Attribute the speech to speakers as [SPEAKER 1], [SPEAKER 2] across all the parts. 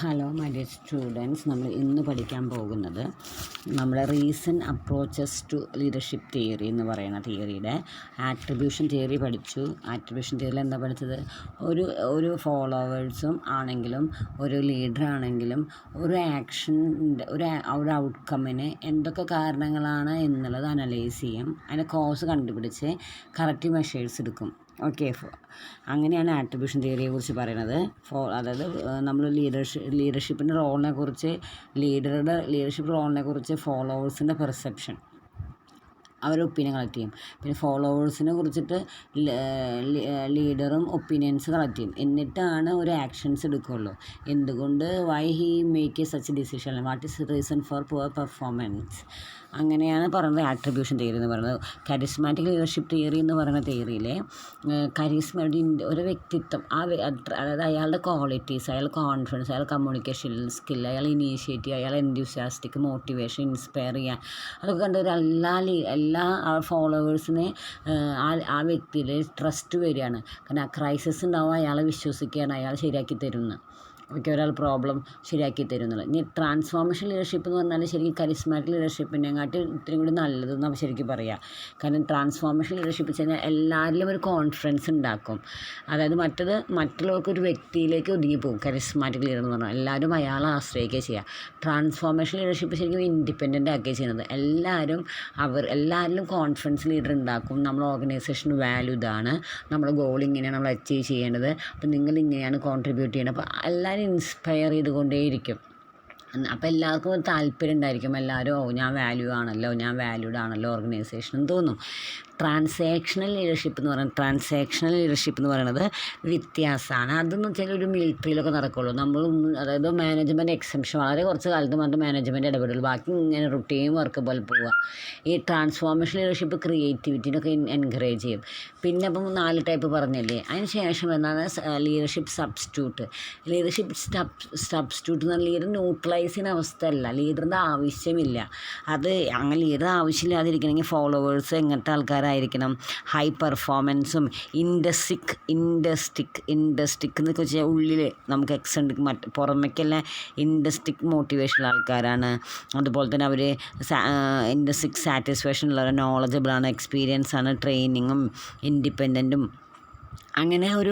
[SPEAKER 1] Hello my dear students, നമ്മൾ ഇന്ന് പഠിക്കാൻ പോകുന്നത് നമ്മുടെ recent approaches to leadership theory എന്ന് പറയുന്ന തിയറിയുടെ ആട്രിബ്യൂഷൻ തിയറി പഠിച്ചു. ആട്രിബ്യൂഷൻ തിയറിയിൽ എന്താ പഠിച്ചത്? ഒരു ഫോളോവേഴ്സും ആണെങ്കിലും ഒരു ലീഡർ ആണെങ്കിലും ഒരു ആക്ഷൻ്റെ ഒരു ഔട്ട്കമ്മിന് എന്തൊക്കെ കാരണങ്ങളാണ് എന്നുള്ളത് അനലൈസ് ചെയ്യും. അതിൻ്റെ കോസ് കണ്ടുപിടിച്ച് കറക്റ്റ് മെഷേഴ്സ് എടുക്കും. ഓക്കെ, അങ്ങനെയാണ് ആട്രിബ്യൂഷൻ തിയറിയെക്കുറിച്ച് പറയുന്നത്. അതായത് നമ്മൾ ലീഡർഷിപ്പിൻ്റെ റോളിനെ കുറിച്ച്, ലീഡറുടെ ലീഡർഷിപ്പ് റോളിനെ കുറിച്ച് ഫോളോവേഴ്സിൻ്റെ പെർസെപ്ഷൻ, അവരുടെ ഒപ്പീനിയൻ കളക്ട് ചെയ്യും. പിന്നെ ഫോളോവേഴ്സിനെ കുറിച്ചിട്ട് ലീഡറും ഒപ്പീനിയൻസ് കളക്ട് ചെയ്യും. എന്നിട്ടാണ് ഒരു ആക്ഷൻസ് എടുക്കുകയുള്ളൂ. എന്തുകൊണ്ട്, why he make A such decision, what is reason for poor performance, അങ്ങനെയാണ് പറയുന്നത് ആട്രിബ്യൂഷൻ തിയറി എന്ന് പറയുന്നത്. കരിസ്മാറ്റിക് ലീഡർഷിപ്പ് തിയറി എന്ന് പറയുന്ന തിയറിയിൽ ഒരു വ്യക്തിത്വം, അതായത് അയാളുടെ ക്വാളിറ്റീസ്, അയാൾ കോൺഫിഡൻസ്, അയാൾ കമ്മ്യൂണിക്കേഷൻ സ്കിൽ, അയാൾ ഇനീഷ്യേറ്റീവ്, അയാൾ എൻതൂസിയാസ്റ്റിക്, മോട്ടിവേഷൻ, ഇൻസ്പയർ ചെയ്യാൻ, അതൊക്കെ കണ്ട് എല്ലാ ഫോളോവേഴ്സിനെ ആ വ്യക്തിയിൽ ട്രസ്റ്റ് വരികയാണ്. കാരണം ആ ക്രൈസിസ് ഉണ്ടാവും, അയാളെ വിശ്വസിക്കുകയാണ്, അയാൾ ശരിയാക്കി തരുന്നു, ഒരാൾ പ്രോബ്ലം ശരിയാക്കി തരുന്നുള്ളത്. ഇനി ട്രാൻസ്ഫോർമേഷൻ ലീഡർഷിപ്പ് എന്ന് പറഞ്ഞാൽ ശരിക്കും കരിസ്മാറ്റിക് ലീഡർഷിപ്പിനെക്കാട്ടി ഇത്രയും കൂടി നല്ലതെന്ന് ശരിക്കും പറയാം. കാരണം ട്രാൻസ്ഫോർമേഷൻ ലീഡർഷിപ്പ് വെച്ച് കഴിഞ്ഞാൽ എല്ലാവരിലും ഒരു കോൺഫിഡൻസ് ഉണ്ടാക്കും. അതായത് മറ്റുള്ളവർക്ക് ഒരു വ്യക്തിയിലേക്ക് ഒതുങ്ങിപ്പോകും. കരിസ്മാറ്റിക് ലീഡർ എന്ന് പറഞ്ഞാൽ എല്ലാവരും അയാളെ ആശ്രയിക്കുകയും ചെയ്യുക. ട്രാൻസ്ഫോർമേഷൻ ലീഡർഷിപ്പ് ശരിക്കും ഇൻഡിപെൻഡൻ്റ് ആക്കുകയും ചെയ്യുന്നത്. എല്ലാവരിലും കോൺഫിഡൻസ് ലീഡർ ഉണ്ടാക്കും. നമ്മുടെ ഓർഗനൈസേഷൻ വാല്യൂ ഇതാണ്, നമ്മുടെ ഗോൾ ഇങ്ങനെയാണ് നമ്മൾ അച്ചീവ് ചെയ്യേണ്ടത്, അപ്പോൾ നിങ്ങൾ ഇങ്ങനെയാണ് കോൺട്രിബ്യൂട്ട് ചെയ്യേണ്ടത്. അപ്പോൾ എല്ലാവരും ഇൻസ്പയർ ചെയ്തുകൊണ്ടേയിരിക്കും. അപ്പോൾ എല്ലാവർക്കും ഒരു താല്പര്യം ഉണ്ടായിരിക്കും. എല്ലാവരും ഞാൻ വാല്യൂഡ് ആണല്ലോ ഓർഗനൈസേഷൻ എന്ന് തോന്നും. ട്രാൻസാക്ഷണൽ ലീഡർഷിപ്പ് എന്ന് പറയുന്നത് വ്യത്യാസമാണ്. അതെന്ന് വെച്ചാൽ ഒരു മിലിറ്ററിയിലൊക്കെ നടക്കുള്ളൂ. അതായത് മാനേജ്മെൻറ്റ് എക്സംഷൻ വളരെ കുറച്ച് കാലത്ത് മാത്രം മാനേജ്മെൻറ്റ് ഇടപെടുള്ളൂ, ബാക്കി ഇങ്ങനെ റുട്ടീൻ വർക്ക് പോലെ പോവുക. ഈ ട്രാൻസ്ഫോർമേഷൻ ലീഡർഷിപ്പ് ക്രിയേറ്റിവിറ്റിനൊക്കെ എൻകറേജ് ചെയ്യും. പിന്നെ അപ്പം 4 ടൈപ്പ് പറഞ്ഞില്ലേ. അതിന് ശേഷം എന്താണ് ലീഡർഷിപ്പ് സബ്സ്റ്റിറ്റ്യൂട്ട് എന്ന് പറഞ്ഞാൽ ലീഡർ ന്യൂട്രലൈസ് ചെയ്യുന്ന അവസ്ഥയല്ല, ലീഡറിൻ്റെ ആവശ്യമില്ല. അത് അങ്ങനെ ലീഡർ ആവശ്യമില്ലാതിരിക്കണമെങ്കിൽ ഫോളോവേഴ്സ് എങ്ങനത്തെ ആൾക്കാരായിരിക്കണം? ഹൈ പെർഫോമൻസും ഇൻഡസ്റ്റിക് എന്നൊക്കെ വെച്ചാൽ ഉള്ളിൽ നമുക്ക് എക്സെൻട്രിക് പുറമേക്കെല്ലാം ഇൻഡസ്റ്റിക് മോട്ടിവേഷനുള്ള ആൾക്കാരാണ്. അതുപോലെ തന്നെ അവർ ഇൻഡസ്റ്റിക് സാറ്റിസ്ഫാക്ഷൻ ഉള്ളവർ, നോളജബിളാണ്, എക്സ്പീരിയൻസ് ആണ്, ട്രെയിനിങ്ങും ഇൻഡിപെൻഡൻറ്റും, അങ്ങനെ ഒരു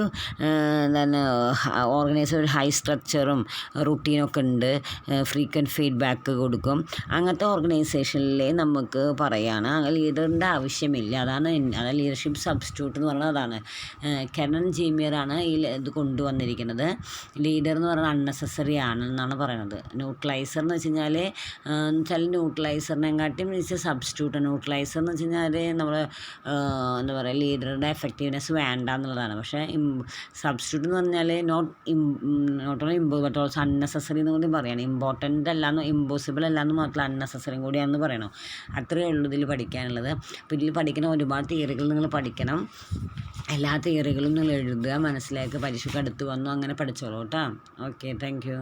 [SPEAKER 1] ഓർഗനൈസർ ഒരു ഹൈ സ്ട്രക്ചറും റുട്ടീനൊക്കെ ഉണ്ട്, ഫ്രീക്വൻറ്റ് ഫീഡ്ബാക്ക് കൊടുക്കും. അങ്ങനത്തെ ഓർഗനൈസേഷനിൽ നമുക്ക് പറയുകയാണ് ലീഡറിൻ്റെ ആവശ്യമില്ല. അതാണ് ലീഡർഷിപ്പ് സബ്സ്റ്റിറ്റ്യൂട്ട് എന്ന് പറയുന്നത്. അതാണ് കെനൻ ജീമിയറാണ് ഇത് കൊണ്ടുവന്നിരിക്കുന്നത്. ലീഡർ എന്ന് പറയുന്നത് അൺനെസസറി ആണെന്നാണ് പറയുന്നത്. ന്യൂട്രലൈസർ എന്ന് വെച്ച് കഴിഞ്ഞാൽ ന്യൂട്രലൈസറിനെക്കാട്ടിയും സബ്സ്റ്റിറ്റ്യൂട്ട്. ന്യൂട്രലൈസർ എന്ന് വെച്ച് കഴിഞ്ഞാൽ നമ്മൾ എന്താ പറയുക, ലീഡറുടെ എഫക്റ്റീവ്നെസ് വേണ്ട എന്നുള്ളതാണ്. പക്ഷേ സബ്സ്റ്റിറ്റ്യൂട്ട് എന്ന് പറഞ്ഞാൽ not only but also unnecessary എന്ന് കൂടി പറയണം. ഇമ്പോർട്ടൻ്റ് അല്ലാന്ന്, ഇമ്പോസിബിൾ അല്ലാന്ന് മാത്രമല്ല, അൺനെസസറിയും കൂടിയാണെന്ന് പറയണം. അത്രയേ ഉള്ളൂ ഇതിൽ പഠിക്കാനുള്ളത്. അപ്പോൾ ഇതിൽ പഠിക്കുന്ന ഒരുപാട് തിയറികൾ നിങ്ങൾ പഠിക്കണം. എല്ലാ തിയറികളും നിങ്ങൾ എഴുതുക, മനസ്സിലാക്കുക, പരീക്ഷയ്ക്ക് അടുത്ത് വന്നു അങ്ങനെ പഠിച്ചോളൂ കേട്ടോ. Okay, thank you.